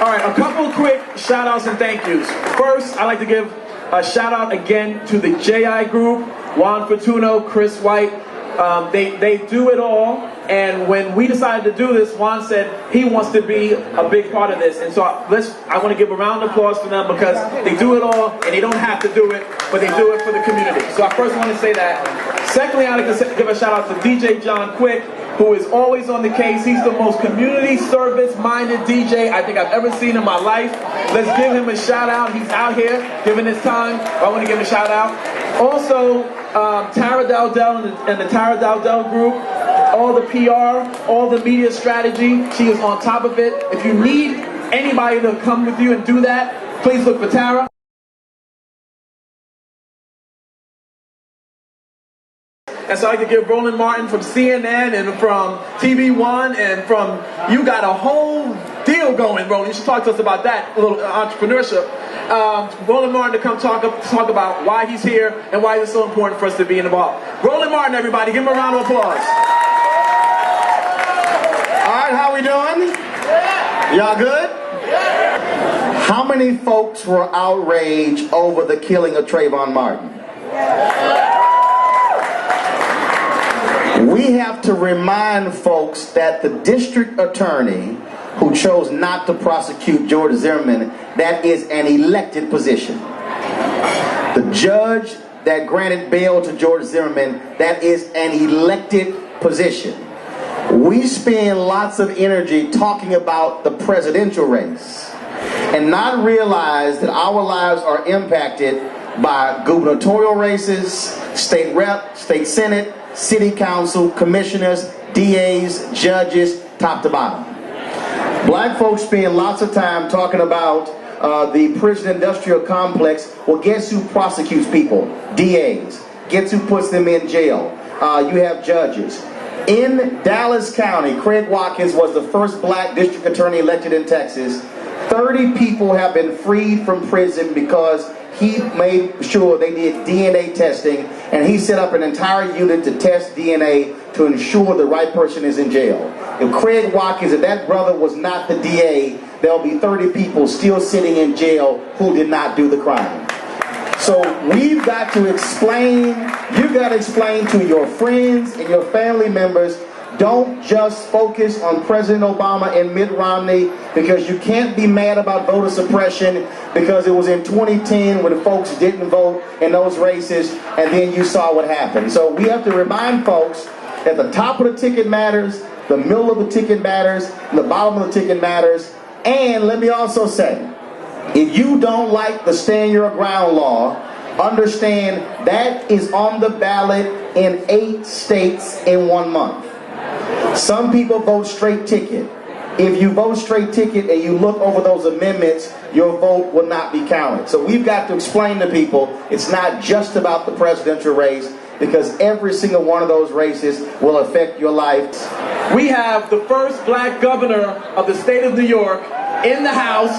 All right, a couple quick shout outs and thank yous. First, I'd like to give a shout out again to the JI Group, Juan Fortuno, Chris White. They do it all, and when we decided to do this, Juan said he wants to be a big part of this, and so I want to give a round of applause for them because they do it all, and they don't have to do it, but they do it for the community. So I first want to say that. Secondly, I'd like to give a shout out to DJ John Quick, who is always on the case. He's the most community service-minded DJ I think I've ever seen in my life. Let's give him a shout out. He's out here giving his time. I want to give him a shout out. Also, Tara Dowdell and the Tara Dowdell Group, all the PR, all the media strategy, she is on top of it. If you need anybody to come with you and do that, please look for Tara. And so I'd like to give Roland Martin from CNN and from TV1 and from, you got a whole deal going, Roland. You should talk to us about that, a little entrepreneurship. Roland Martin to come talk about why he's here and why it's so important for us to be involved. Roland Martin, everybody, give him a round of applause. All right, how we doing? Y'all good? How many folks were outraged over the killing of Trayvon Martin? We have to remind folks that the district attorney who chose not to prosecute George Zimmerman, that is an elected position. The judge that granted bail to George Zimmerman, that is an elected position. We spend lots of energy talking about the presidential race and not realize that our lives are impacted by gubernatorial races, state rep, state senate, city council, commissioners, DAs, judges, top to bottom. Black folks spend lots of time talking about the prison industrial complex. Well, guess who prosecutes people? DAs. Guess who puts them in jail? You have judges. In Dallas County, Craig Watkins was the first black district attorney elected in Texas. 30 people have been freed from prison because he made sure they did DNA testing, and he set up an entire unit to test DNA to ensure the right person is in jail. If Craig Watkins, if that brother was not the DA, there'll be 30 people still sitting in jail who did not do the crime. So we've got to explain, you've got to explain to your friends and your family members, don't just focus on President Obama and Mitt Romney, because you can't be mad about voter suppression because it was in 2010 when folks didn't vote in those races and then you saw what happened. So we have to remind folks that the top of the ticket matters, the middle of the ticket matters, and the bottom of the ticket matters. And let me also say, if you don't like the stand your ground law, understand that is on the ballot in 8 states in 1 month. Some people vote straight ticket. If you vote straight ticket and you look over those amendments, your vote will not be counted. So we've got to explain to people it's not just about the presidential race, because every single one of those races will affect your life. We have the first black governor of the state of New York in the House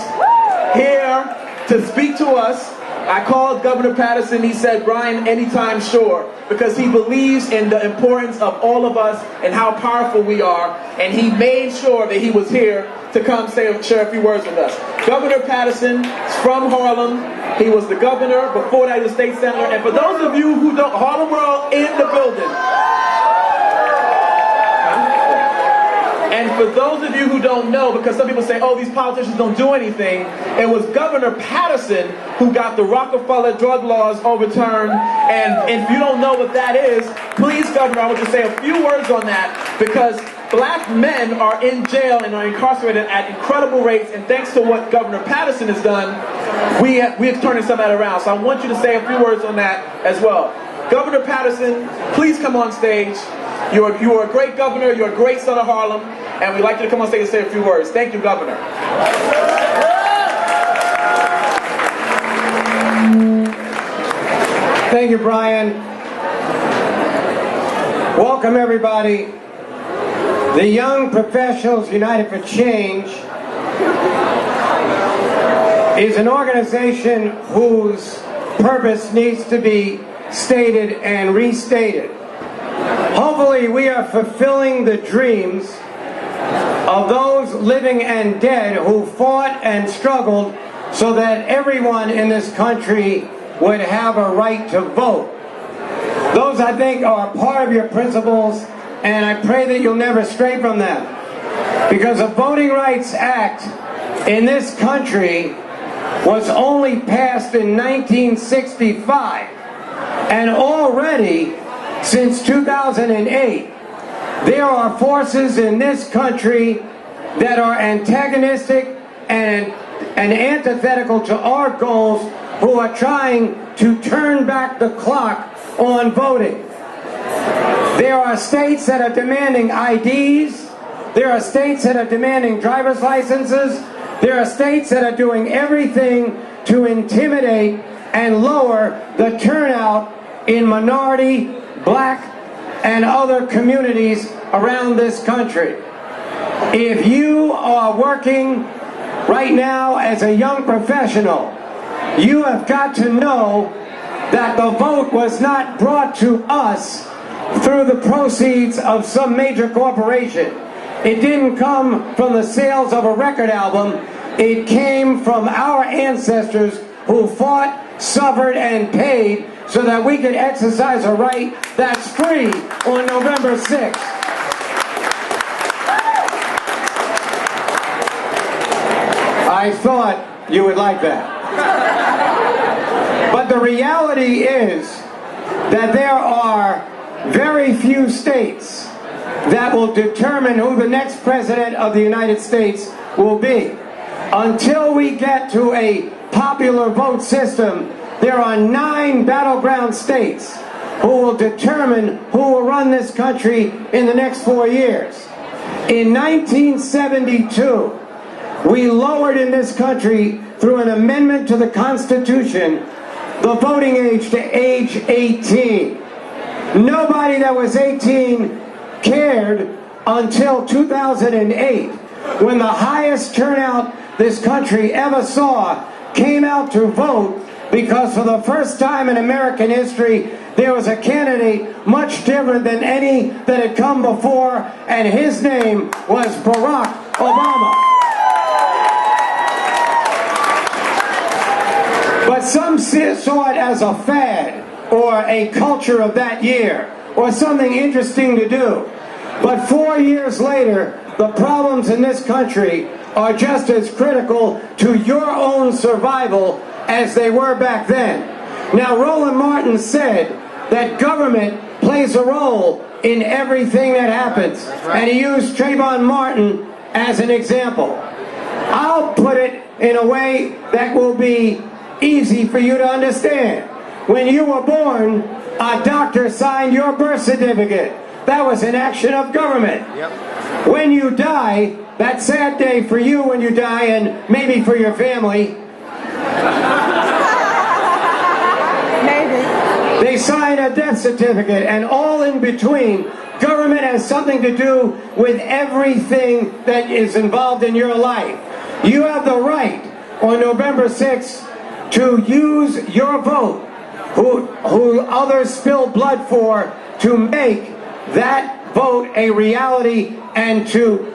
here to speak to us. I called Governor Patterson. He said, Brian, anytime, sure, because he believes in the importance of all of us and how powerful we are, and he made sure that he was here to come share a few words with us. Governor Patterson is from Harlem. He was the governor. Before that, he was state senator. And for those of you who don't, Harlem World in the building. And for those of you who don't know, because some people say, oh, these politicians don't do anything, it was Governor Patterson who got the Rockefeller drug laws overturned. And if you don't know what that is, please, Governor, I want you to say a few words on that, because black men are in jail and are incarcerated at incredible rates, and thanks to what Governor Patterson has done, we're turning some of that around. So I want you to say a few words on that as well. Governor Patterson, please come on stage. You are a great governor, you're a great son of Harlem, and we'd like you to come on stage and say a few words. Thank you, Governor. Thank you, Brian. Welcome, everybody. The Young Professionals United for Change is an organization whose purpose needs to be stated and restated. Hopefully we are fulfilling the dreams of those living and dead who fought and struggled so that everyone in this country would have a right to vote. Those, I think, are part of your principles, and I pray that you'll never stray from them. Because the Voting Rights Act in this country was only passed in 1965, and already since 2008 there are forces in this country that are antagonistic and antithetical to our goals, who are trying to turn back the clock on voting. There are states that are demanding IDs. There are states that are demanding driver's licenses. There are states that are doing everything to intimidate and lower the turnout in minority, black, and other communities around this country. If you are working right now as a young professional, you have got to know that the vote was not brought to us through the proceeds of some major corporation. It didn't come from the sales of a record album. It came from our ancestors who fought, suffered, and paid so that we could exercise a right that's free on November 6th. I thought you would like that. But the reality is that there are very few states that will determine who the next president of the United States will be. Until we get to a popular vote system, there are 9 battleground states who will determine who will run this country in the next 4 years. In 1972, we lowered in this country, through an amendment to the Constitution, the voting age to age 18. Nobody that was 18 cared until 2008, when the highest turnout this country ever saw came out to vote, because for the first time in American history there was a candidate much different than any that had come before, and his name was Barack Obama. But some saw it as a fad or a culture of that year or something interesting to do. But 4 years later, the problems in this country are just as critical to your own survival as they were back then. Now, Roland Martin said that government plays a role in everything that happens, and he used Trayvon Martin as an example. I'll put it in a way that will be easy for you to understand. When you were born, a doctor signed your birth certificate. That was an action of government. Yep. When you die, that sad day for you when you die, and maybe for your family, maybe they sign a death certificate, and all in between. Government has something to do with everything that is involved in your life. You have the right on November 6th to use your vote, who others spill blood for, to make that vote a reality and to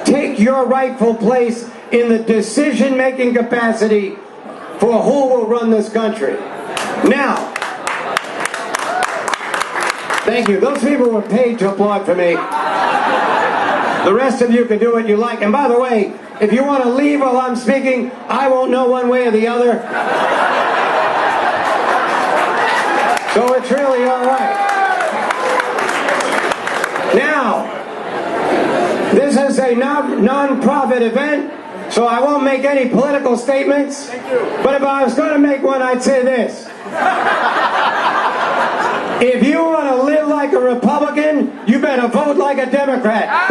take your rightful place in the decision-making capacity for who will run this country. Now, thank you. Those people were paid to applaud for me. The rest of you can do what you like. And by the way, if you want to leave while I'm speaking, I won't know one way or the other. So it's really all right. Now, this is a non-profit event, so I won't make any political statements. But if I was going to make one, I'd say this. If you want to live like a Republican, you better vote like a Democrat.